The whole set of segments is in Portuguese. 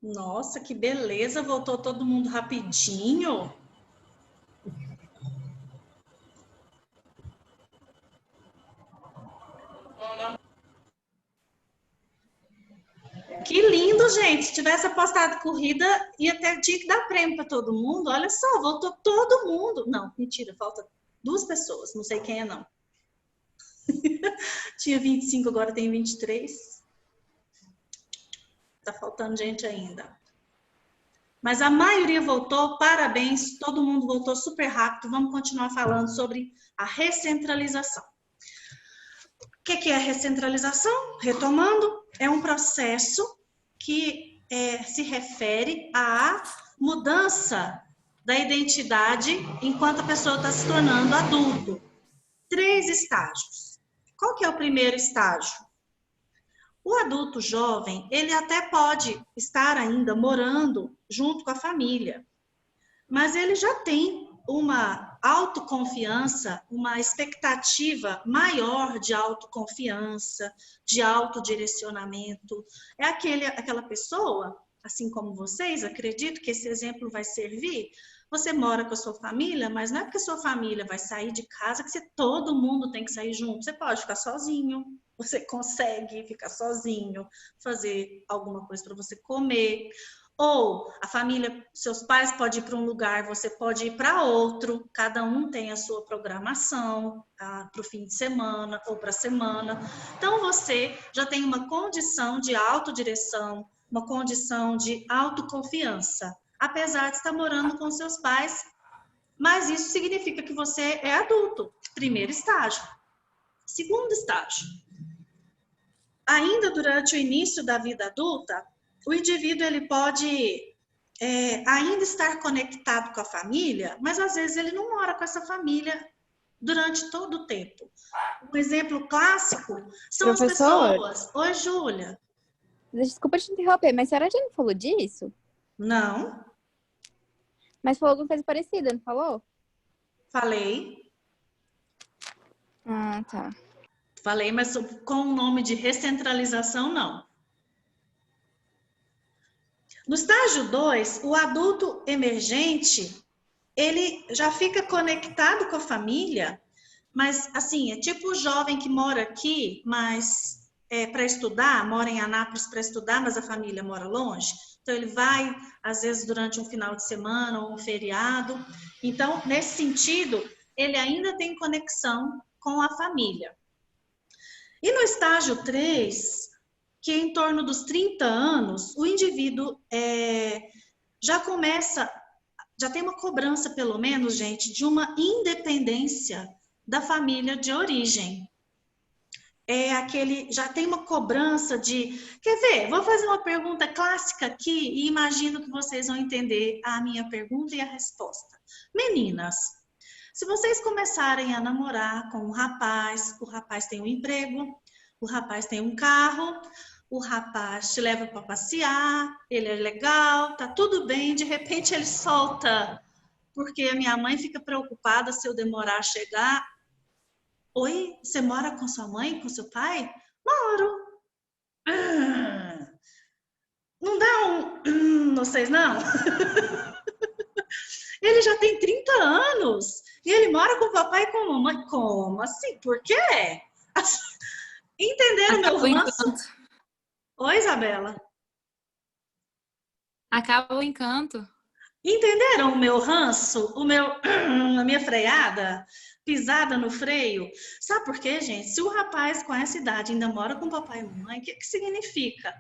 Nossa, que beleza, voltou todo mundo rapidinho. Que lindo, gente. Se tivesse apostado corrida, tinha que dar prêmio para todo mundo. Olha só, voltou todo mundo. Não, mentira, falta 2 pessoas, não sei quem é não. Tinha 25, agora tem 23. Tá faltando gente ainda. Mas a maioria voltou, parabéns, todo mundo voltou super rápido. Vamos continuar falando sobre a recentralização. O que é a recentralização? Retomando, é um processo que se refere à mudança da identidade enquanto a pessoa está se tornando adulto. 3 estágios. Qual que é o primeiro estágio? O adulto jovem, ele até pode estar ainda morando junto com a família, mas ele já tem uma autoconfiança, uma expectativa maior de autoconfiança, de autodirecionamento. É aquela pessoa, assim como vocês, acredito que esse exemplo vai servir. Você mora com a sua família, mas não é porque a sua família vai sair de casa que todo mundo tem que sair junto. Você pode ficar sozinho, você consegue ficar sozinho, fazer alguma coisa para você comer. Ou a família, seus pais podem ir para um lugar, você pode ir para outro, cada um tem a sua programação para o fim de semana ou para a semana. Então você já tem uma condição de autodireção, uma condição de autoconfiança, apesar de estar morando com seus pais, mas isso significa que você é adulto, primeiro estágio. Segundo estágio, ainda durante o início da vida adulta, o indivíduo ele pode ainda estar conectado com a família, mas às vezes ele não mora com essa família durante todo o tempo. Um exemplo clássico são as pessoas... Oi, Júlia. Desculpa te interromper, mas a senhora já não falou disso? Não. Mas falou alguma coisa parecida, não falou? Falei. Ah, tá. Falei, mas com o nome de recentralização, não. No estágio 2, o adulto emergente, ele já fica conectado com a família, mas assim, é tipo o jovem que mora aqui, mas para estudar, mora em Anápolis para estudar, mas a família mora longe. Então ele vai, às vezes, durante um final de semana ou um feriado. Então, nesse sentido, ele ainda tem conexão com a família. E no estágio 3, que é em torno dos 30 anos, o indivíduo já tem uma cobrança, pelo menos, gente, de uma independência da família de origem. Já tem uma cobrança de... Quer ver? Vou fazer uma pergunta clássica aqui e imagino que vocês vão entender a minha pergunta e a resposta. Meninas, se vocês começarem a namorar com um rapaz, o rapaz tem um emprego, o rapaz tem um carro, o rapaz te leva para passear, ele é legal, tá tudo bem, de repente ele solta, porque a minha mãe fica preocupada se eu demorar a chegar. Oi, você mora com sua mãe, com seu pai? Moro. Não dá vocês não? Ele já tem 30 anos e ele mora com o papai e com a mamãe. Como assim? Por quê? Entenderam meu ranço? Oi, Isabela. Acaba o encanto. Entenderam o meu ranço? A minha freada? Pisada no freio? Sabe por quê, gente? Se o rapaz com essa idade ainda mora com o papai e mamãe, o que significa?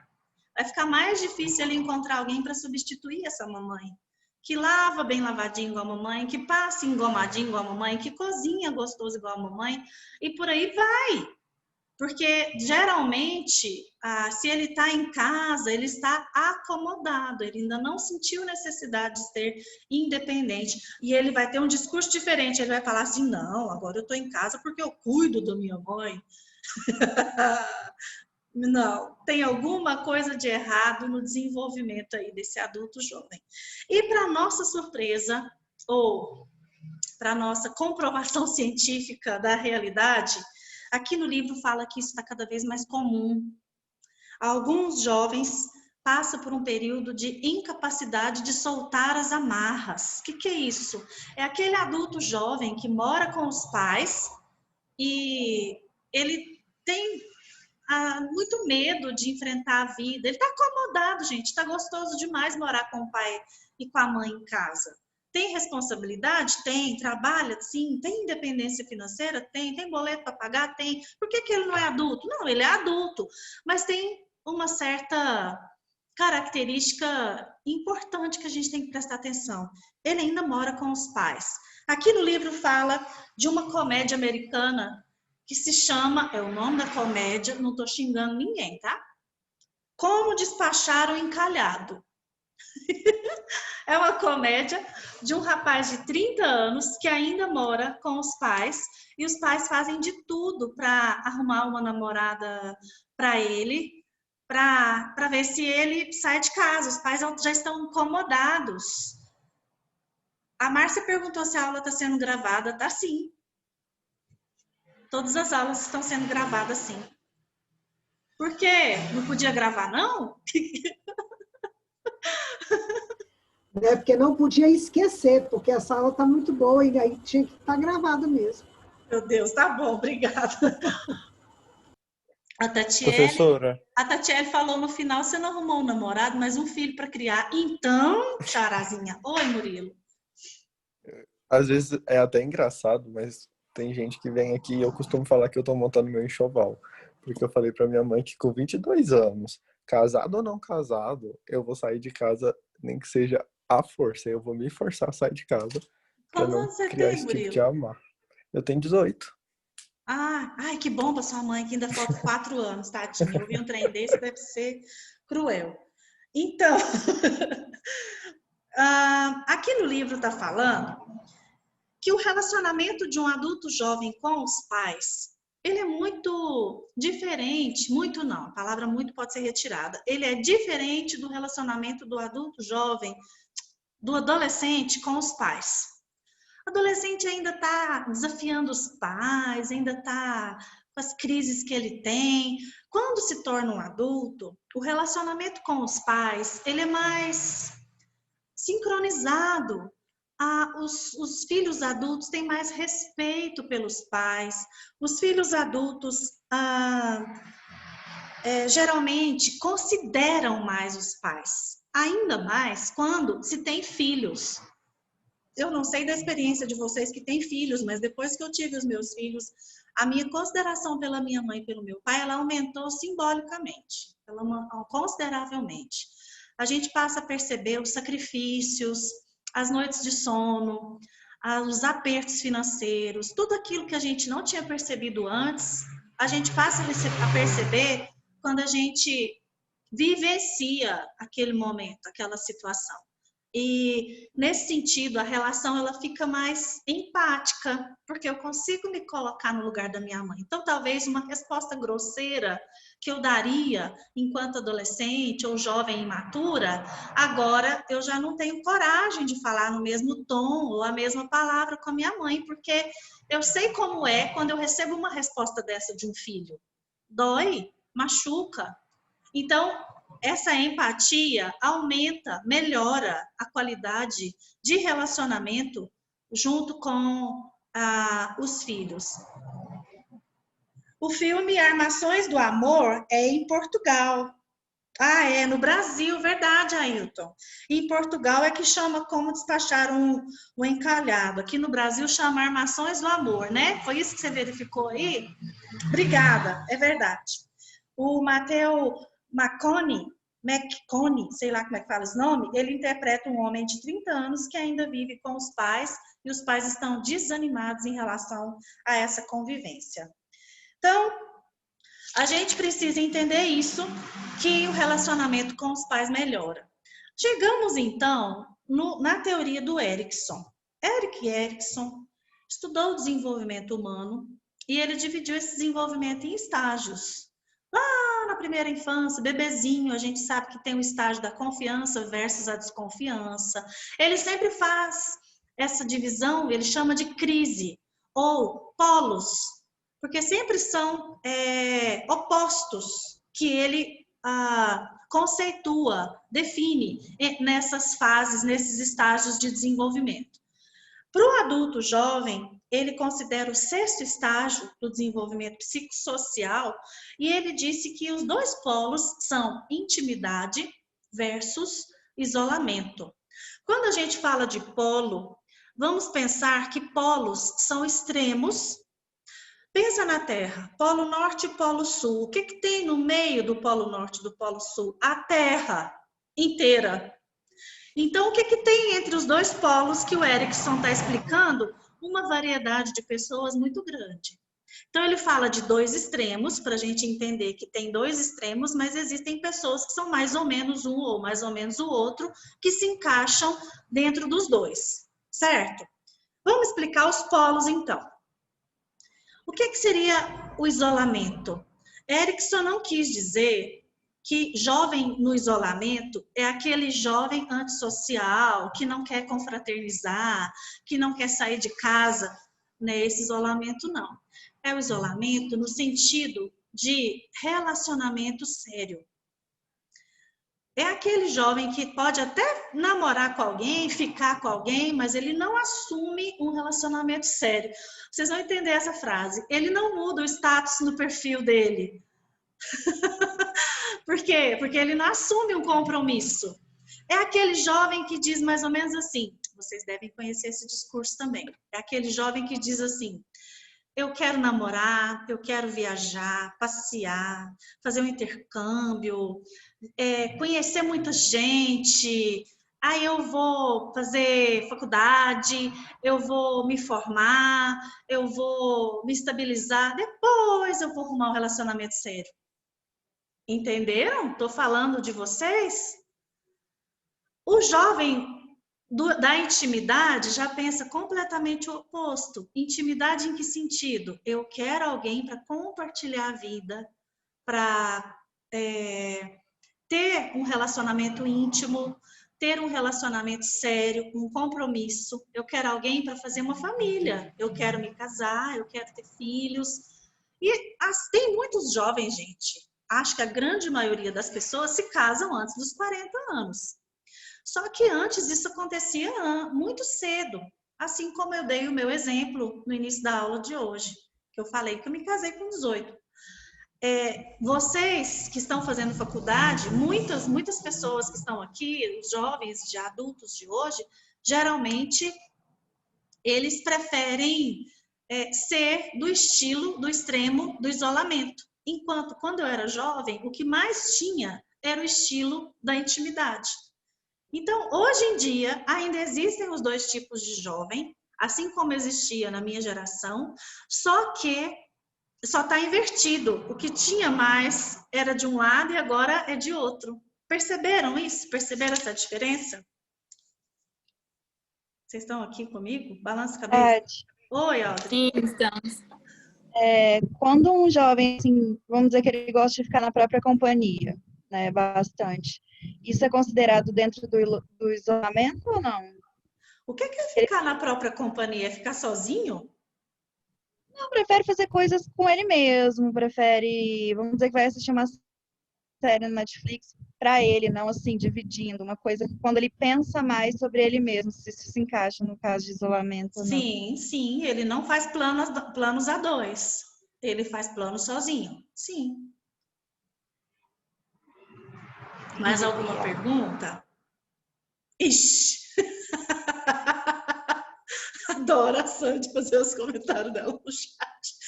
Vai ficar mais difícil ele encontrar alguém para substituir essa mamãe. Que lava bem lavadinho igual a mamãe, que passa engomadinho igual a mamãe, que cozinha gostoso igual a mamãe, e por aí vai. Porque, geralmente, se ele está em casa, ele está acomodado, ele ainda não sentiu necessidade de ser independente. E ele vai ter um discurso diferente, ele vai falar assim, não, agora eu estou em casa porque eu cuido da minha mãe. Não, tem alguma coisa de errado no desenvolvimento aí desse adulto jovem. E para nossa surpresa, ou para nossa comprovação científica da realidade, aqui no livro fala que isso está cada vez mais comum. Alguns jovens passam por um período de incapacidade de soltar as amarras. O que é isso? É aquele adulto jovem que mora com os pais e ele tem muito medo de enfrentar a vida. Ele está acomodado, gente. Está gostoso demais morar com o pai e com a mãe em casa. Tem responsabilidade? Tem. Trabalha? Sim. Tem independência financeira? Tem. Tem boleto para pagar? Tem. Por que ele não é adulto? Não, ele é adulto. Mas tem uma certa característica importante que a gente tem que prestar atenção. Ele ainda mora com os pais. Aqui no livro fala de uma comédia americana que se chama, é o nome da comédia, não estou xingando ninguém, tá? Como Despachar o Encalhado. É uma comédia de um rapaz de 30 anos que ainda mora com os pais e os pais fazem de tudo para arrumar uma namorada para ele, para ver se ele sai de casa. Os pais já estão incomodados. A Márcia perguntou se a aula está sendo gravada. Tá sim. Todas as aulas estão sendo gravadas sim. Por quê? Não podia gravar, não? É porque não podia esquecer, porque essa aula está muito boa e aí tinha que estar gravada mesmo. Meu Deus, tá bom, obrigada. Professora, A Tatiele falou no final, você não arrumou um namorado, mas um filho para criar. Então, Charazinha. Oi, Murilo. às vezes é até engraçado, mas tem gente que vem aqui e eu costumo falar que eu tô montando meu enxoval. Porque eu falei pra minha mãe que com 22 anos, casado ou não casado, eu vou sair de casa, nem que seja à força. Eu vou me forçar a sair de casa pra Quantos não anos você criar tem, esse tipo de Murilo? amar. Eu tenho 18. Ai, que bom para sua mãe, que ainda falta 4 anos, tadinha. Eu vi um trem desse, deve ser cruel. Então, aqui no livro está falando que o relacionamento de um adulto jovem com os pais, ele é muito diferente, muito não, a palavra muito pode ser retirada. Ele é diferente do relacionamento do adulto jovem, do adolescente com os pais. O adolescente ainda está desafiando os pais, ainda está com as crises que ele tem. Quando se torna um adulto, o relacionamento com os pais, ele é mais sincronizado. Os filhos adultos têm mais respeito pelos pais. Os filhos adultos geralmente consideram mais os pais. Ainda mais quando se tem filhos. Eu não sei da experiência de vocês que têm filhos, mas depois que eu tive os meus filhos, a minha consideração pela minha mãe e pelo meu pai, ela aumentou simbolicamente, consideravelmente. A gente passa a perceber os sacrifícios, as noites de sono, os apertos financeiros, tudo aquilo que a gente não tinha percebido antes, a gente passa a perceber quando a gente vivencia aquele momento, aquela situação. E nesse sentido, a relação ela fica mais empática, porque eu consigo me colocar no lugar da minha mãe. Então, talvez uma resposta grosseira que eu daria enquanto adolescente ou jovem imatura, agora eu já não tenho coragem de falar no mesmo tom ou a mesma palavra com a minha mãe, porque eu sei como é quando eu recebo uma resposta dessa de um filho. Dói, machuca. Então, essa empatia aumenta, melhora a qualidade de relacionamento junto com os filhos. O filme Armações do Amor é em Portugal. É no Brasil, verdade, Ailton. Em Portugal é que chama Como Despachar o Encalhado. Aqui no Brasil chama Armações do Amor, né? Foi isso que você verificou aí? Obrigada, é verdade. O Matthew McConaughey, sei lá como é que fala esse nome, ele interpreta um homem de 30 anos que ainda vive com os pais e os pais estão desanimados em relação a essa convivência. Então, A gente precisa entender isso, que o relacionamento com os pais melhora. Chegamos, então, na teoria do Erikson. Erik Erikson estudou o desenvolvimento humano e ele dividiu esse desenvolvimento em estágios. Lá na primeira infância, bebezinho, a gente sabe que tem o estágio da confiança versus a desconfiança. Ele sempre faz essa divisão, ele chama de crise ou polos, porque sempre são opostos que ele conceitua, define nessas fases, nesses estágios de desenvolvimento. Para o adulto jovem, ele considera o 6º estágio do desenvolvimento psicossocial e ele disse que os 2 polos são intimidade versus isolamento. Quando a gente fala de polo, vamos pensar que polos são extremos. Pensa na Terra, Polo Norte e Polo Sul. O que tem no meio do Polo Norte e do Polo Sul? A Terra inteira. Então, o que tem entre os 2 polos que o Erikson está explicando? Uma variedade de pessoas muito grande. Então, ele fala de 2 extremos, para a gente entender que tem 2 extremos, mas existem pessoas que são mais ou menos um ou mais ou menos o outro, que se encaixam dentro dos 2, certo? Vamos explicar os polos, então. O que seria o isolamento? Erikson não quis dizer que jovem no isolamento é aquele jovem antissocial, que não quer confraternizar, que não quer sair de casa, né? Esse isolamento não. É o isolamento no sentido de relacionamento sério. É aquele jovem que pode até namorar com alguém, ficar com alguém, mas ele não assume um relacionamento sério. Vocês vão entender essa frase. Ele não muda o status no perfil dele. Por quê? Porque ele não assume um compromisso. É aquele jovem que diz mais ou menos assim, vocês devem conhecer esse discurso também. É aquele jovem que diz assim, eu quero namorar, eu quero viajar, passear, fazer um intercâmbio, conhecer muita gente, aí eu vou fazer faculdade, eu vou me formar, eu vou me estabilizar, depois eu vou arrumar um relacionamento sério. Entenderam? Estou falando de vocês? O jovem da intimidade já pensa completamente o oposto. Intimidade em que sentido? Eu quero alguém para compartilhar a vida, para ter um relacionamento íntimo, ter um relacionamento sério, um compromisso. Eu quero alguém para fazer uma família. Eu quero me casar, eu quero ter filhos. E tem muitos jovens, gente. Acho que a grande maioria das pessoas se casam antes dos 40 anos. Só que antes isso acontecia muito cedo. Assim como eu dei o meu exemplo no início da aula de hoje. Que eu falei que eu me casei com 18. Vocês que estão fazendo faculdade, muitas pessoas que estão aqui, os jovens, de adultos de hoje, geralmente eles preferem ser do estilo, do extremo do isolamento. Enquanto quando eu era jovem, o que mais tinha era o estilo da intimidade. Então, hoje em dia, ainda existem os 2 tipos de jovem, assim como existia na minha geração, só que só está invertido. O que tinha mais era de um lado e agora é de outro. Perceberam isso? Perceberam essa diferença? Vocês estão aqui comigo? Balança a cabeça. Oi, Audrey. Sim, estamos. Quando um jovem, assim, vamos dizer que ele gosta de ficar na própria companhia, né, bastante, isso é considerado dentro do isolamento ou não? O que é ficar na própria companhia? É ficar sozinho? Não, prefere fazer coisas com ele mesmo, prefere, vamos dizer que vai assistir uma série no Netflix para ele, não assim, dividindo, uma coisa quando ele pensa mais sobre ele mesmo, se isso se encaixa no caso de isolamento ou não. Sim, ele não faz planos a 2, ele faz planos sozinho, sim. Mais alguma pergunta? Ixi! Adoro a Sandy fazer os comentários dela no chat.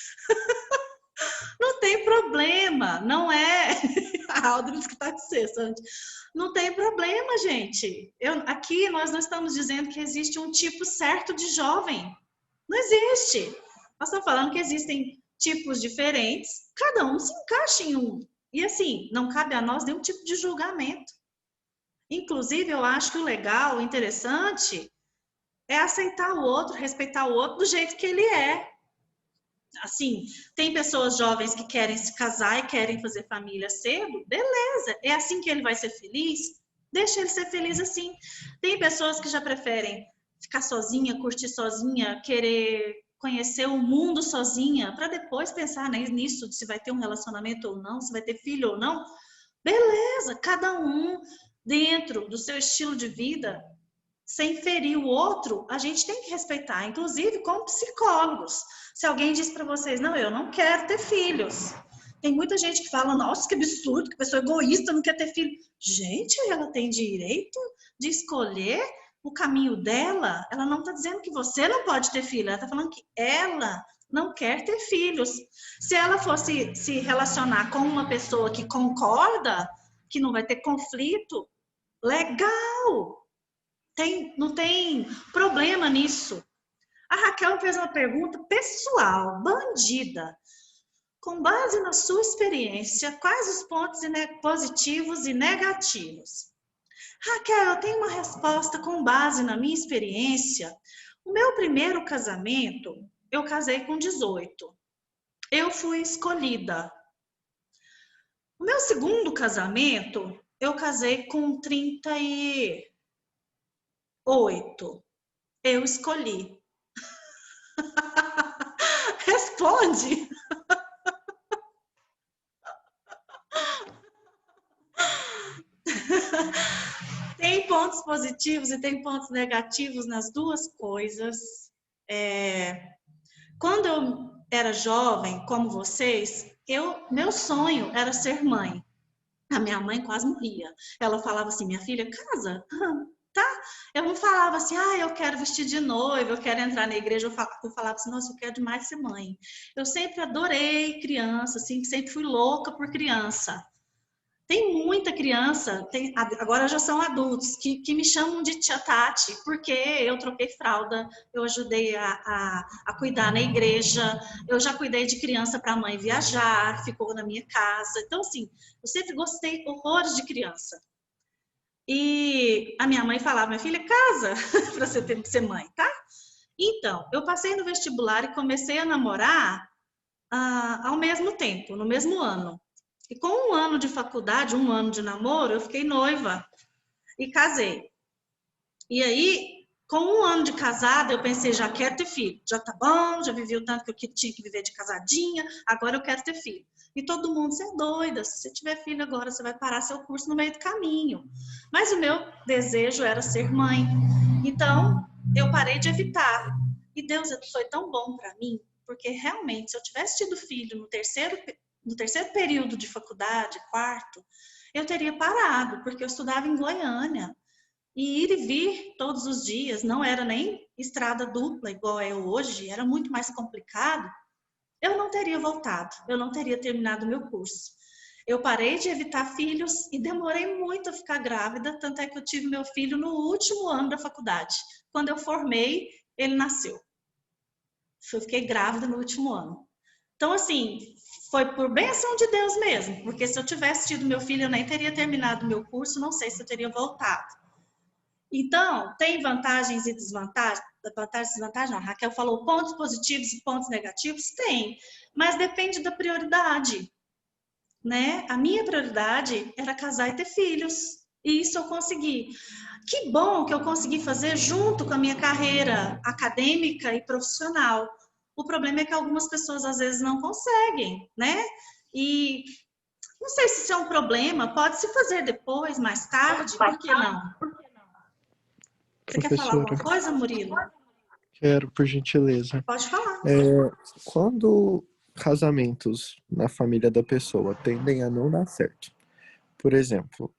Não tem problema, não é... A Audrey que está dizendo, Sandy. Não tem problema, gente. Aqui nós não estamos dizendo que existe um tipo certo de jovem. Não existe. Nós estamos falando que existem tipos diferentes, cada um se encaixa em um. E assim, não cabe a nós nenhum tipo de julgamento. Inclusive, eu acho que o legal, o interessante, é aceitar o outro, respeitar o outro do jeito que ele é. Assim, tem pessoas jovens que querem se casar e querem fazer família cedo, beleza, é assim que ele vai ser feliz, deixa ele ser feliz assim. Tem pessoas que já preferem ficar sozinha, curtir sozinha, querer conhecer o mundo sozinha, para depois pensar, né, nisso, se vai ter um relacionamento ou não, se vai ter filho ou não. Beleza, cada um dentro do seu estilo de vida, sem ferir o outro, a gente tem que respeitar, inclusive como psicólogos. Se alguém diz para vocês, não, eu não quero ter filhos. Tem muita gente que fala, nossa, que absurdo, que pessoa egoísta, não quer ter filho. Gente, ela tem direito de escolher o caminho dela. Ela não está dizendo que você não pode ter filho, ela está falando que ela não quer ter filhos. Se ela fosse se relacionar com uma pessoa que concorda, que não vai ter conflito, legal! Não tem problema nisso. A Raquel fez uma pergunta pessoal, bandida. Com base na sua experiência, quais os pontos positivos e negativos? Raquel, eu tenho uma resposta com base na minha experiência. O meu primeiro casamento, eu casei com 18. Eu fui escolhida. O meu segundo casamento, eu casei com 38. Eu escolhi. Responde. Tem pontos positivos e tem pontos negativos nas duas coisas. Quando eu era jovem, como vocês, meu sonho era ser mãe. A minha mãe quase morria. Ela falava assim, minha filha, casa, tá? Eu não falava assim, eu quero vestir de noiva, eu quero entrar na igreja. Eu falava assim, nossa, eu quero demais ser mãe. Eu sempre adorei criança, assim, sempre fui louca por criança. Tem muita criança, agora já são adultos, que me chamam de tia Tati, porque eu troquei fralda, eu ajudei a cuidar na igreja, eu já cuidei de criança para a mãe viajar, ficou na minha casa. Então, assim, eu sempre gostei horrores de criança. E a minha mãe falava, minha filha, casa para você ter que ser mãe, tá? Então, eu passei no vestibular e comecei a namorar ao mesmo tempo, no mesmo ano. E com 1 ano de faculdade, 1 ano de namoro, eu fiquei noiva e casei. E aí, com 1 ano de casada, eu pensei, já quero ter filho. Já tá bom, já vivi o tanto que eu tinha que viver de casadinha, agora eu quero ter filho. E todo mundo, você é doida, se você tiver filho agora, você vai parar seu curso no meio do caminho. Mas o meu desejo era ser mãe. Então, eu parei de evitar. E Deus foi tão bom para mim, porque realmente, se eu tivesse tido filho no terceiro período de faculdade, quarto, eu teria parado, porque eu estudava em Goiânia. E ir e vir todos os dias, não era nem estrada dupla igual é hoje, era muito mais complicado. Eu não teria voltado, eu não teria terminado o meu curso. Eu parei de evitar filhos e demorei muito a ficar grávida, tanto é que eu tive meu filho no último ano da faculdade. Quando eu formei, ele nasceu. Eu fiquei grávida no último ano. Então, assim, foi por bênção de Deus mesmo, porque se eu tivesse tido meu filho, eu nem teria terminado meu curso, não sei se eu teria voltado. Então, tem vantagens e desvantagens? Vantagens e desvantagens não. A Raquel falou pontos positivos e pontos negativos? Tem, mas depende da prioridade, né? A minha prioridade era casar e ter filhos, e isso eu consegui. Que bom que eu consegui fazer junto com a minha carreira acadêmica e profissional. O problema é que algumas pessoas às vezes não conseguem, né? E não sei se isso é um problema, pode se fazer depois, mais tarde, por que não? Você quer falar alguma coisa, Murilo? Quero, por gentileza. Pode falar. Quando casamentos na família da pessoa tendem a não dar certo, por exemplo,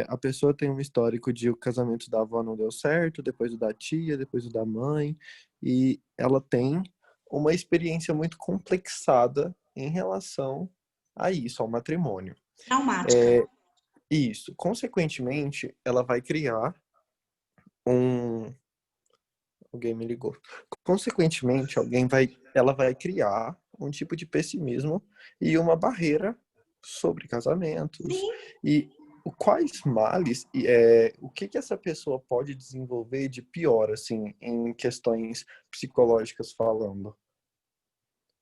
a pessoa tem um histórico de o casamento da avó não deu certo, depois o da tia, depois o da mãe, e ela tem uma experiência muito complexada em relação a isso, ao matrimônio. Traumática. Isso. Consequentemente, ela vai criar Alguém me ligou. Consequentemente, ela vai criar um tipo de pessimismo e uma barreira sobre casamentos. Sim. E quais males, o que essa pessoa pode desenvolver de pior, assim, em questões psicológicas falando?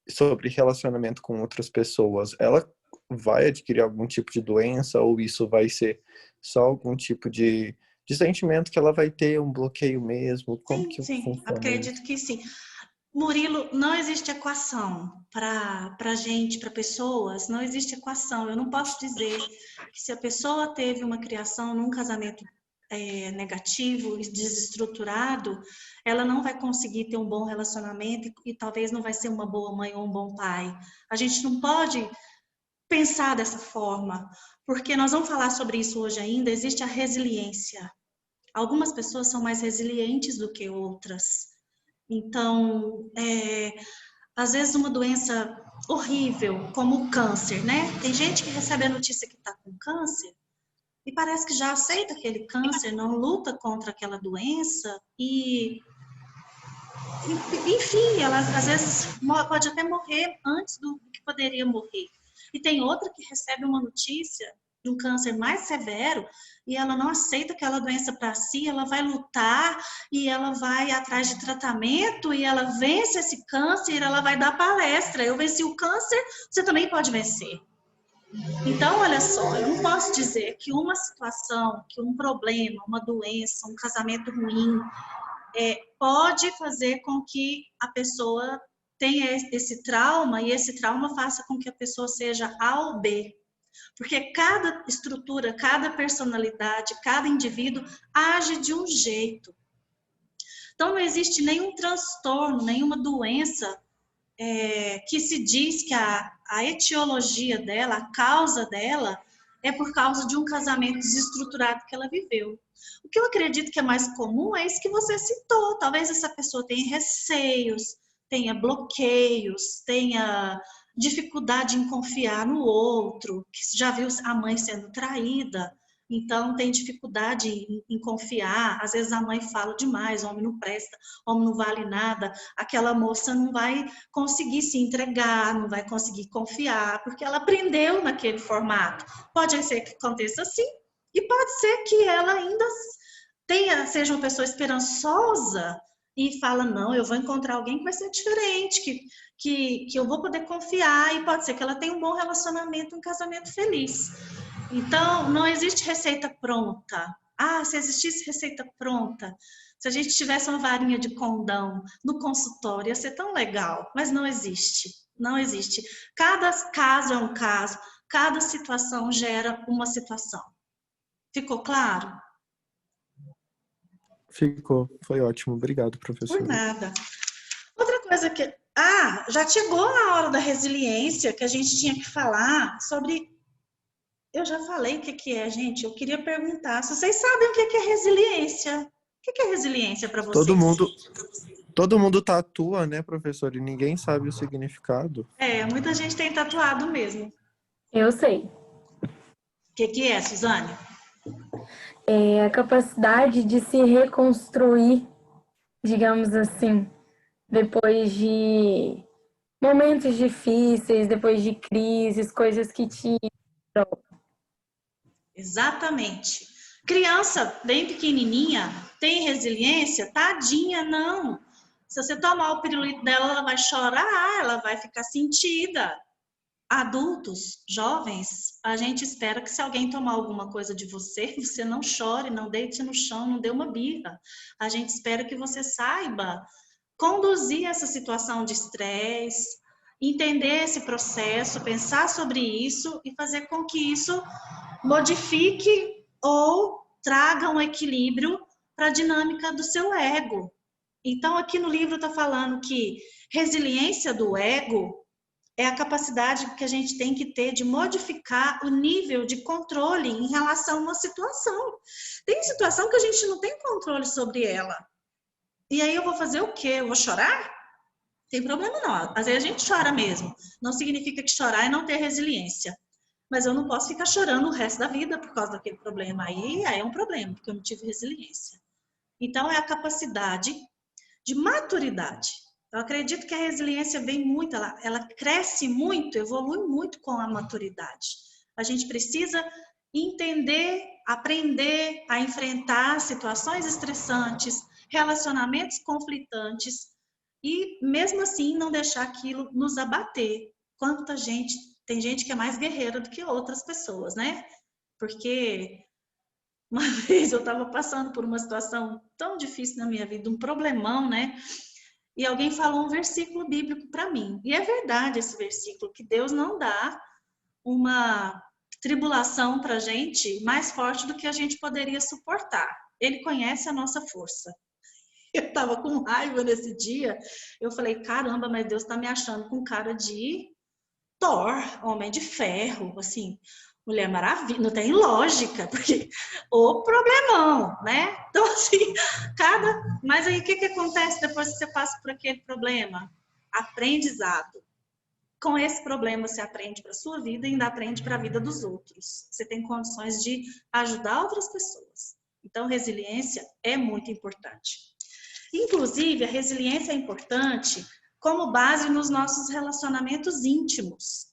Sobre relacionamento com outras pessoas, ela vai adquirir algum tipo de doença ou isso vai ser só algum tipo de sentimento que ela vai ter um bloqueio mesmo? Como Sim, que sim, funciona isso? acredito que sim. Murilo, não existe equação para gente, para pessoas, não existe equação. Eu não posso dizer que se a pessoa teve uma criação num casamento negativo e desestruturado, ela não vai conseguir ter um bom relacionamento e talvez não vai ser uma boa mãe ou um bom pai. A gente não pode pensar dessa forma, porque nós vamos falar sobre isso hoje ainda, existe a resiliência. Algumas pessoas são mais resilientes do que outras. Então, às vezes uma doença horrível, como o câncer, né? Tem gente que recebe a notícia que está com câncer e parece que já aceita aquele câncer, não luta contra aquela doença e, enfim, ela às vezes pode até morrer antes do que poderia morrer. E tem outra que recebe uma notícia de um câncer mais severo e ela não aceita aquela doença para si, ela vai lutar e ela vai atrás de tratamento e ela vence esse câncer e ela vai dar palestra. Eu venci o câncer, você também pode vencer. Então, olha só, eu não posso dizer que uma situação, que um problema, uma doença, um casamento ruim, pode fazer com que a pessoa tenha esse trauma e esse trauma faça com que a pessoa seja A ou B. Porque cada estrutura, cada personalidade, cada indivíduo age de um jeito. Então, não existe nenhum transtorno, nenhuma doença que se diz que a etiologia dela, a causa dela, é por causa de um casamento desestruturado que ela viveu. O que eu acredito que é mais comum é isso que você citou. Talvez essa pessoa tenha receios, tenha bloqueios, tenha dificuldade em confiar no outro, que já viu a mãe sendo traída, então tem dificuldade em confiar. Às vezes a mãe fala demais, homem não presta, homem não vale nada, aquela moça não vai conseguir se entregar, não vai conseguir confiar, porque ela aprendeu naquele formato. Pode ser que aconteça assim, e pode ser que ela ainda seja uma pessoa esperançosa e fala, não, eu vou encontrar alguém que vai ser diferente, que eu vou poder confiar, e pode ser que ela tenha um bom relacionamento, um casamento feliz. Então, não existe receita pronta. Ah, se existisse receita pronta, se a gente tivesse uma varinha de condão no consultório, ia ser tão legal, mas não existe. Não existe. Cada caso é um caso, cada situação gera uma situação. Ficou claro? Ficou. Foi ótimo. Obrigado, Por professora. nada. Outra coisa que... já chegou a hora da resiliência, que a gente tinha que falar sobre... Eu já falei o que é, gente. Eu queria perguntar se vocês sabem o que é resiliência. O que é resiliência para vocês? Todo mundo tatua, né, professor? E ninguém sabe o significado. Muita gente tem tatuado mesmo. Eu sei. O que é, Suzane? É a capacidade de se reconstruir, digamos assim, depois de momentos difíceis, depois de crises, coisas que te... Exatamente. Criança bem pequenininha tem resiliência? Tadinha, não. Se você tomar o pirulito dela, ela vai chorar, ela vai ficar sentida. Adultos, jovens, a gente espera que se alguém tomar alguma coisa de você, você não chore, não deite no chão, não dê uma birra. A gente espera que você saiba conduzir essa situação de estresse, entender esse processo, pensar sobre isso e fazer com que isso modifique ou traga um equilíbrio para a dinâmica do seu ego. Então, aqui no livro está falando que resiliência do ego é a capacidade que a gente tem que ter de modificar o nível de controle em relação a uma situação. Tem situação que a gente não tem controle sobre ela. E aí eu vou fazer o quê? Eu vou chorar? Tem problema não. Às vezes a gente chora mesmo. Não significa que chorar é não ter resiliência. Mas eu não posso ficar chorando o resto da vida por causa daquele problema. Aí é um problema, porque eu não tive resiliência. Então, é a capacidade de maturidade Eu acredito que a resiliência vem muito, ela cresce muito, evolui muito com a maturidade. A gente precisa entender, aprender a enfrentar situações estressantes, relacionamentos conflitantes e, mesmo assim, não deixar aquilo nos abater. Quanta gente, tem gente que é mais guerreira do que outras pessoas, né? Porque uma vez eu estava passando por uma situação tão difícil na minha vida, um problemão, né? E alguém falou um versículo bíblico para mim. E é verdade esse versículo, que Deus não dá uma tribulação para a gente mais forte do que a gente poderia suportar. Ele conhece a nossa força. Eu estava com raiva nesse dia. Eu falei, caramba, mas Deus está me achando com cara de Thor, Homem de Ferro, assim, Mulher Maravilha. Não tem lógica, porque o problemão, né? Então, assim, Mas aí, o que acontece depois que você passa por aquele problema? Aprendizado. Com esse problema, você aprende para a sua vida e ainda aprende para a vida dos outros. Você tem condições de ajudar outras pessoas. Então, resiliência é muito importante. Inclusive, a resiliência é importante como base nos nossos relacionamentos íntimos.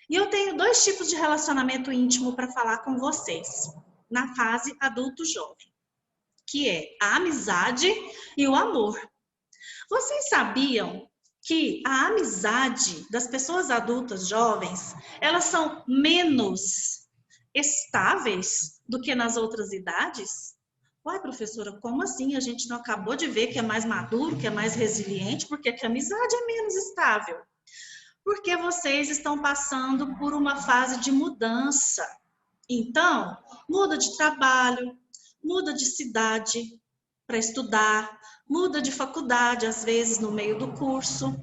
E eu tenho 2 tipos de relacionamento íntimo para falar com vocês, na fase adulto-jovem, que é a amizade e o amor. Vocês sabiam que a amizade das pessoas adultas jovens, elas são menos estáveis do que nas outras idades? Uai, professora, como assim? A gente não acabou de ver que é mais maduro, que é mais resiliente, porque que a amizade é menos estável? Porque vocês estão passando por uma fase de mudança. Então, muda de trabalho, muda de cidade para estudar, muda de faculdade, às vezes, no meio do curso.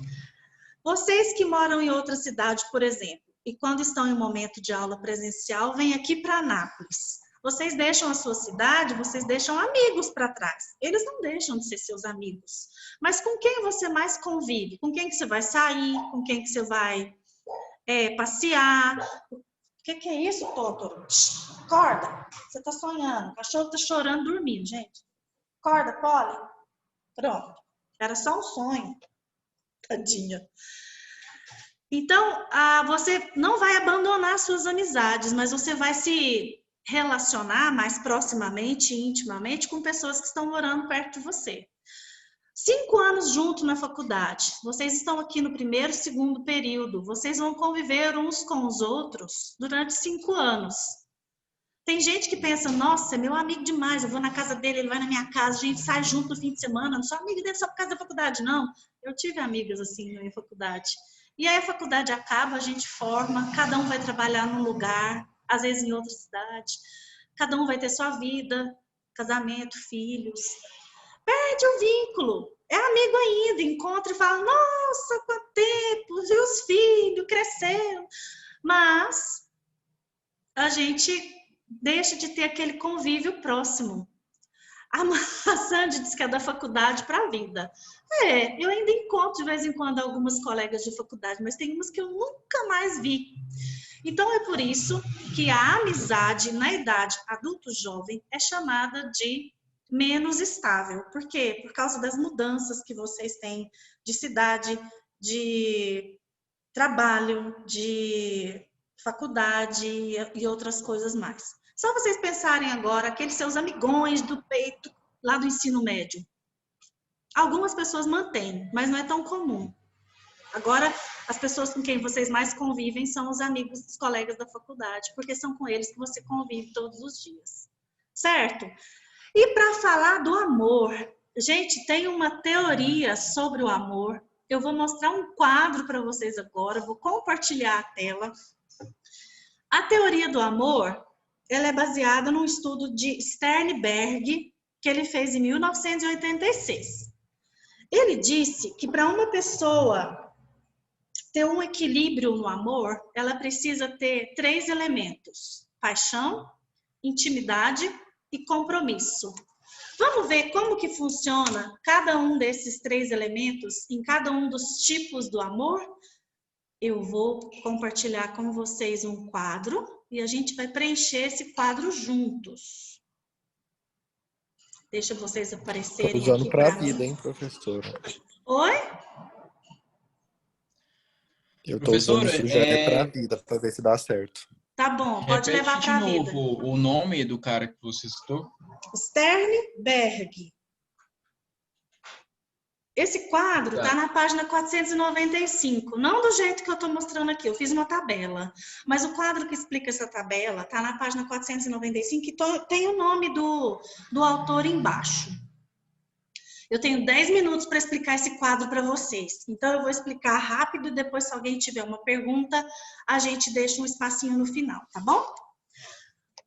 Vocês que moram em outra cidade, por exemplo, e quando estão em um momento de aula presencial, vêm aqui para Anápolis. Vocês deixam a sua cidade, vocês deixam amigos para trás. Eles não deixam de ser seus amigos. Mas com quem você mais convive? Com quem que você vai sair? Com quem que você vai passear? O que é isso, Totoro? Acorda, você está sonhando. O cachorro está chorando, dormindo, gente. Acorda, Polly. Pronto. Era só um sonho. Tadinha. Então, você não vai abandonar suas amizades, mas você vai se relacionar mais proximamente e intimamente com pessoas que estão morando perto de você. 5 anos junto na faculdade. Vocês estão aqui no 1º, 2º período. Vocês vão conviver uns com os outros durante 5 anos. Tem gente que pensa, nossa, é meu amigo demais, eu vou na casa dele, ele vai na minha casa, a gente sai junto no fim de semana, não sou amiga dele só por causa da faculdade, não. Eu tive amigas assim na minha faculdade. E aí a faculdade acaba, a gente forma, cada um vai trabalhar num lugar, às vezes em outra cidade, cada um vai ter sua vida, casamento, filhos. Perde o vínculo, é amigo ainda, encontra e fala, nossa, quanto tempo, e os filhos cresceram. Mas a gente deixa de ter aquele convívio próximo. A Sandy diz que é da faculdade para a vida. Eu ainda encontro de vez em quando algumas colegas de faculdade, mas tem umas que eu nunca mais vi. Então é por isso que a amizade na idade adulto-jovem é chamada de menos estável. Por quê? Por causa das mudanças que vocês têm de cidade, de trabalho, de faculdade e outras coisas mais. Só vocês pensarem agora, aqueles seus amigões do peito lá do ensino médio. Algumas pessoas mantêm, mas não é tão comum. Agora, as pessoas com quem vocês mais convivem são os amigos dos colegas da faculdade, porque são com eles que você convive todos os dias. Certo? E para falar do amor, gente, tem uma teoria sobre o amor. Eu vou mostrar um quadro para vocês agora, vou compartilhar a tela. A teoria do amor, ela é baseada num estudo de Sternberg, que ele fez em 1986. Ele disse que para uma pessoa ter um equilíbrio no amor, ela precisa ter 3 elementos: paixão, intimidade e compromisso. Vamos ver como que funciona cada um desses 3 elementos em cada um dos tipos do amor? Eu vou compartilhar com vocês um quadro e a gente vai preencher esse quadro juntos. Deixa vocês aparecerem Tô usando aqui para a para mim. vida, hein, professora? Oi? Eu tô usando Professora, isso já é pra vida, pra ver se dá certo. Tá bom, pode repete levar de para a vida. novo o nome do cara que você citou. Sternberg. Esse quadro Tá. está na página 495, não do jeito que eu estou mostrando aqui, eu fiz uma tabela, mas o quadro que explica essa tabela está na página 495 e tem o nome do autor embaixo. Eu tenho 10 minutos para explicar esse quadro para vocês, então eu vou explicar rápido e depois, se alguém tiver uma pergunta, a gente deixa um espacinho no final, tá bom?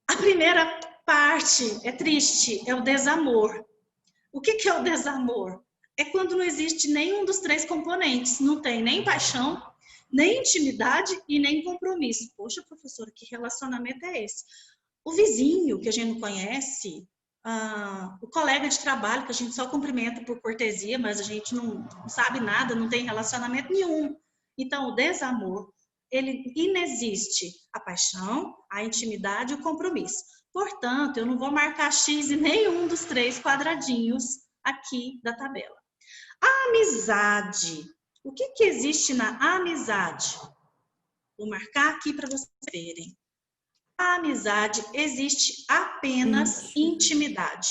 A primeira parte é triste, é o desamor. O que é o desamor? É quando não existe nenhum dos três componentes. Não tem nem paixão, nem intimidade e nem compromisso. Poxa, professora, que relacionamento é esse? O vizinho que a gente não conhece, o colega de trabalho que a gente só cumprimenta por cortesia, mas a gente não sabe nada, não tem relacionamento nenhum. Então, o desamor, ele inexiste a paixão, a intimidade e o compromisso. Portanto, eu não vou marcar X em nenhum dos três quadradinhos aqui da tabela. A amizade. O que existe na amizade? Vou marcar aqui para vocês verem. A amizade existe apenas intimidade.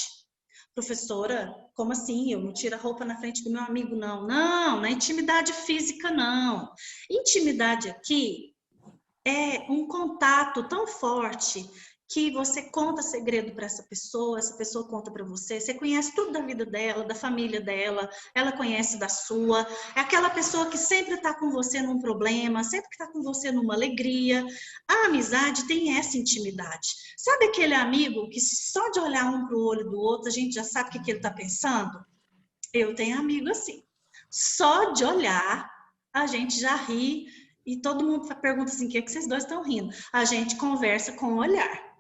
Professora, como assim? Eu não tiro a roupa na frente do meu amigo, não. Não, na intimidade física, não. Intimidade aqui é um contato tão forte que você conta segredo para essa pessoa conta para você, você conhece tudo da vida dela, da família dela, ela conhece da sua, é aquela pessoa que sempre está com você num problema, sempre que está com você numa alegria. A amizade tem essa intimidade. Sabe aquele amigo que só de olhar um para o olho do outro, a gente já sabe o que ele está pensando? Eu tenho amigo assim. Só de olhar, a gente já ri e todo mundo pergunta assim, o que vocês dois estão rindo? A gente conversa com o olhar.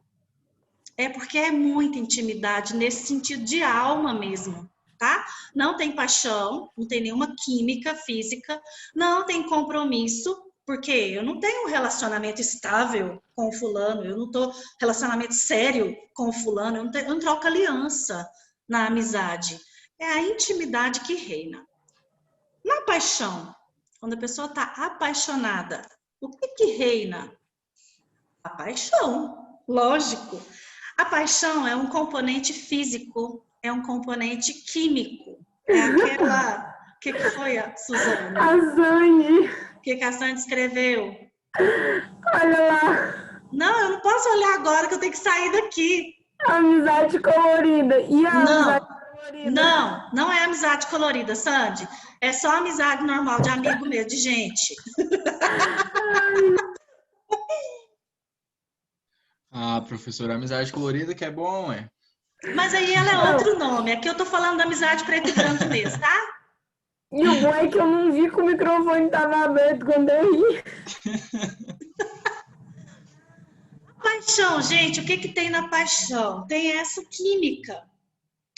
É porque é muita intimidade nesse sentido de alma mesmo, tá? Não tem paixão, não tem nenhuma química física, não tem compromisso, porque eu não tenho um relacionamento estável com o fulano, eu não tô relacionamento sério com o fulano, eu não troco aliança na amizade. É a intimidade que reina. Na paixão, quando a pessoa está apaixonada, o que reina? A paixão, lógico. A paixão é um componente físico, é um componente químico. É aquela... O que foi, Suzane? A Zane. O que a Sandra escreveu? Olha lá. Não, eu não posso olhar agora que eu tenho que sair daqui. Amizade colorida. E a amizade colorida? Não é amizade colorida, Sandy. É só amizade normal, de amigo mesmo, de gente. Ah, professora, amizade colorida que é bom, é. Mas aí ela é outro nome. Aqui eu tô falando da amizade preto e branco mesmo, tá? E o bom é que eu não vi que o microfone estava aberto quando eu ri. Paixão, gente, o que tem na paixão? Tem essa química.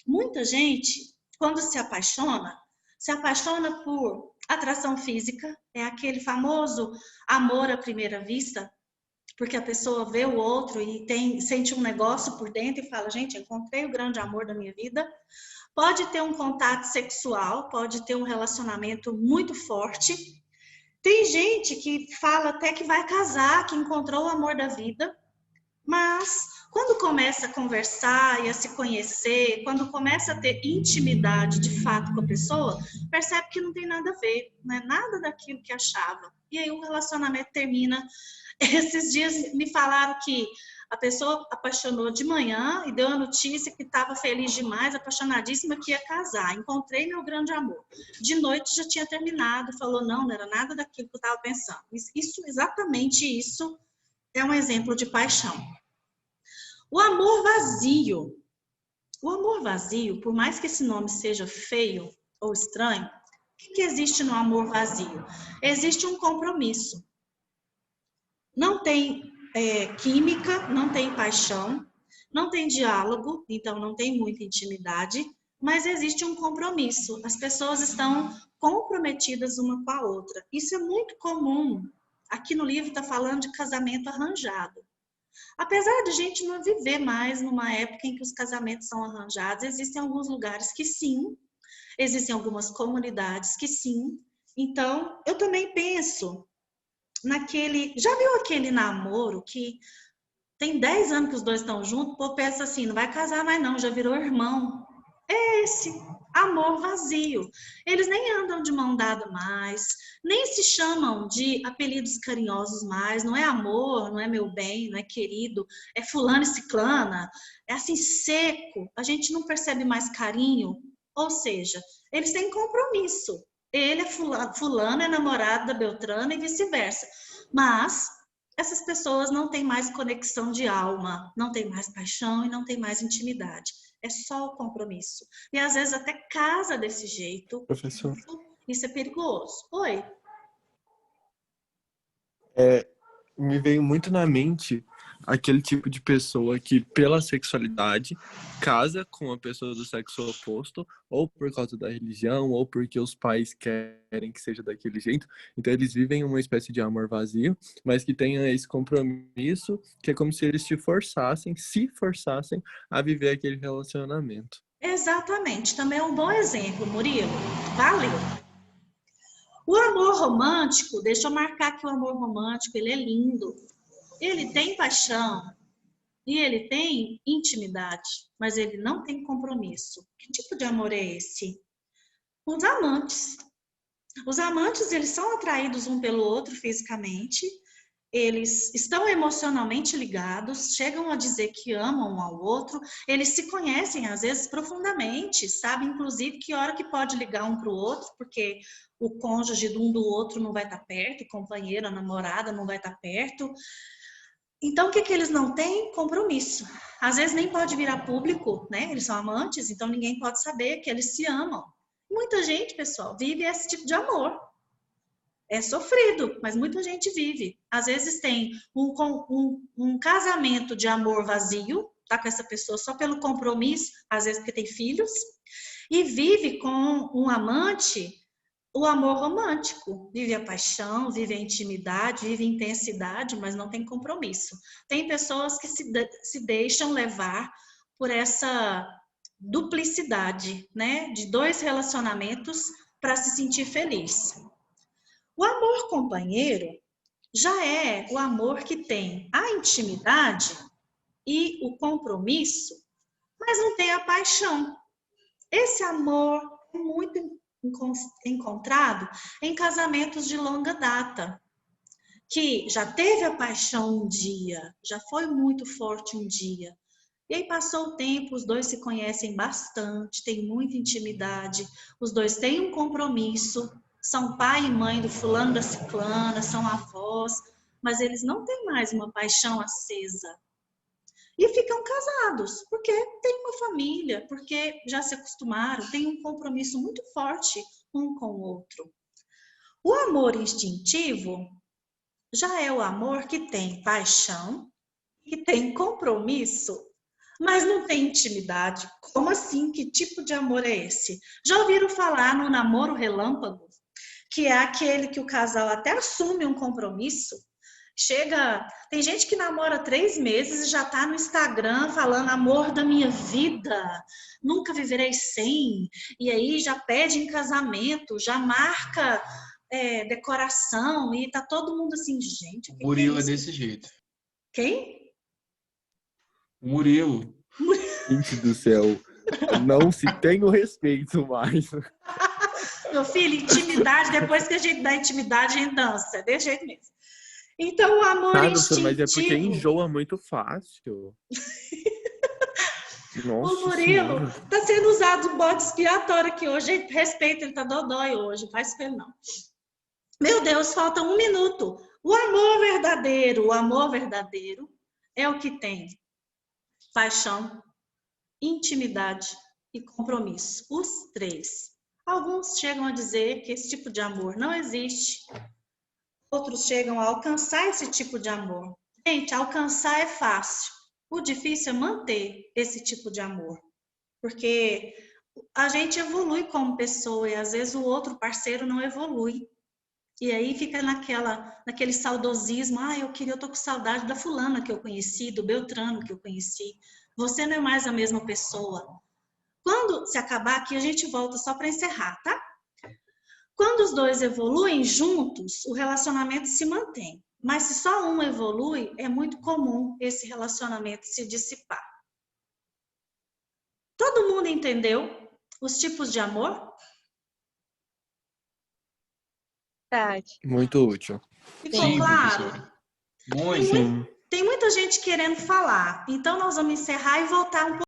Muita gente, quando se apaixona por atração física, é aquele famoso amor à primeira vista, porque a pessoa vê o outro e sente um negócio por dentro e fala, gente, encontrei o grande amor da minha vida. Pode ter um contato sexual, pode ter um relacionamento muito forte. Tem gente que fala até que vai casar, que encontrou o amor da vida, mas quando começa a conversar e a se conhecer, quando começa a ter intimidade de fato com a pessoa, percebe que não tem nada a ver, não é nada daquilo que achava. E aí o relacionamento termina. Esses dias me falaram que a pessoa apaixonou de manhã e deu a notícia que estava feliz demais, apaixonadíssima, que ia casar. Encontrei meu grande amor. De noite já tinha terminado, falou, não era nada daquilo que eu estava pensando. Exatamente isso é um exemplo de paixão. O amor vazio. O amor vazio, por mais que esse nome seja feio ou estranho, o que existe no amor vazio? Existe um compromisso. Não tem química, não tem paixão, não tem diálogo, então não tem muita intimidade, mas existe um compromisso. As pessoas estão comprometidas uma com a outra. Isso é muito comum. Aqui no livro está falando de casamento arranjado. Apesar de a gente não viver mais numa época em que os casamentos são arranjados, existem alguns lugares que sim, existem algumas comunidades que sim. Então, eu também penso Já viu aquele namoro que tem 10 anos que os dois estão juntos, o povo pensa assim, não vai casar mais não, já virou irmão. É esse amor vazio. Eles nem andam de mão dada mais, nem se chamam de apelidos carinhosos mais, não é amor, não é meu bem, não é querido, é fulano e ciclana, é assim seco, a gente não percebe mais carinho, ou seja, eles têm compromisso. Ele é fulano, é namorado da Beltrana e vice-versa. Mas essas pessoas não têm mais conexão de alma, não têm mais paixão e não têm mais intimidade. É só o compromisso. E às vezes até casa desse jeito. Professor. Isso é perigoso. Oi? Me veio muito na mente aquele tipo de pessoa que, pela sexualidade, casa com a pessoa do sexo oposto, ou por causa da religião, ou porque os pais querem que seja daquele jeito. Então, eles vivem uma espécie de amor vazio, mas que tenha esse compromisso, que é como se eles se forçassem a viver aquele relacionamento. Exatamente. Também é um bom exemplo, Murilo. Valeu. O amor romântico, deixa eu marcar que o amor romântico, ele é lindo. Ele tem paixão e ele tem intimidade, mas ele não tem compromisso. Que tipo de amor é esse? Os amantes. Os amantes, eles são atraídos um pelo outro fisicamente, eles estão emocionalmente ligados, chegam a dizer que amam um ao outro, eles se conhecem às vezes profundamente, sabem inclusive que hora que pode ligar um para o outro, porque o cônjuge de um do outro não vai estar perto, o companheiro, a namorada não vai estar perto. Então, o que eles não têm? Compromisso. Às vezes nem pode virar público, né? Eles são amantes, então ninguém pode saber que eles se amam. Muita gente, pessoal, vive esse tipo de amor. É sofrido, mas muita gente vive. Às vezes tem um casamento de amor vazio, tá com essa pessoa só pelo compromisso, às vezes porque tem filhos, e vive com um amante o amor romântico. Vive a paixão, vive a intimidade, vive a intensidade, mas não tem compromisso. Tem pessoas que se deixam levar por essa duplicidade, né? De dois relacionamentos para se sentir feliz. O amor companheiro já é o amor que tem a intimidade e o compromisso, mas não tem a paixão. Esse amor é muito encontrado em casamentos de longa data, que já teve a paixão um dia, já foi muito forte um dia, e aí passou o tempo, os dois se conhecem bastante, têm muita intimidade, os dois têm um compromisso, são pai e mãe do fulano da ciclana, são avós, mas eles não têm mais uma paixão acesa. E ficam casados, porque tem uma família, porque já se acostumaram, tem um compromisso muito forte um com o outro. O amor instintivo já é o amor que tem paixão, que tem compromisso, mas não tem intimidade. Como assim? Que tipo de amor é esse? Já ouviram falar no namoro relâmpago? Que é aquele que o casal até assume um compromisso, tem gente que namora 3 meses e já tá no Instagram falando amor da minha vida, nunca viverei sem, e aí já pede em casamento, já marca decoração, e tá todo mundo assim, gente, o que Murilo é é isso? desse jeito. Quem? O Murilo. Gente do céu, não se tem o respeito mais. Meu filho, intimidade, depois que a gente dá intimidade, a gente dança, é desse jeito mesmo. Então, o amor instintivo... Mas é porque enjoa muito fácil. Nossa o Murilo Senhora. tá sendo usado o bode expiatório aqui hoje. Gente, respeita, ele tá dodói hoje, não faz pelo não. Meu Deus, falta 1 minuto. O amor verdadeiro é o que tem paixão, intimidade e compromisso. Os 3. Alguns chegam a dizer que esse tipo de amor não existe. Outros chegam a alcançar esse tipo de amor. Gente, alcançar é fácil. O difícil é manter esse tipo de amor. Porque a gente evolui como pessoa e às vezes o outro parceiro não evolui. E aí fica naquele saudosismo. Eu tô com saudade da fulana que eu conheci, do Beltrano que eu conheci. Você não é mais a mesma pessoa. Quando se acabar aqui, a gente volta só para encerrar, tá? Quando os dois evoluem juntos, o relacionamento se mantém. Mas se só um evolui, é muito comum esse relacionamento se dissipar. Todo mundo entendeu os tipos de amor? Verdade. Muito útil. Ficou Sim, claro? professora. Muito. Sim. Tem muita gente querendo falar, então nós vamos encerrar e voltar um pouco.